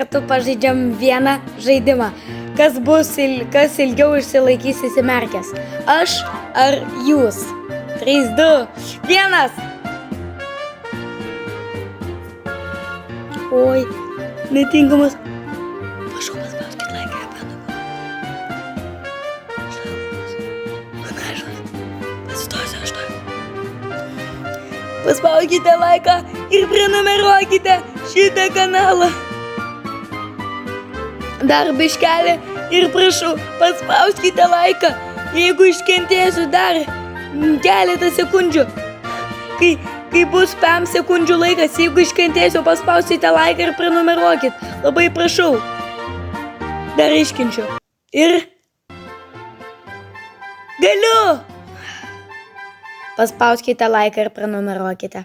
Kartu pažaidžiam vieną žaidimą. Kas ilgiau išsilaikys įsimerkęs? Aš ar jūs? 3, 2, 1. Oi, netinkamas. Prašau, paspauskit laiką ir panašus. Pasistosiu aš to. Paspauskite laiką ir prenumeruokite šitą kanalą. Dar biškelį ir prašau, paspauskite laiką, jeigu iškentėsiu dar keletą sekundžių. Kai bus 5 sekundžių laikas, jeigu iškentėsiu, paspausite laiką ir prenumeruokit. Labai prašau. Dar iškenčiu. Ir galiu. Paspauskite laiką ir prenumeruokite.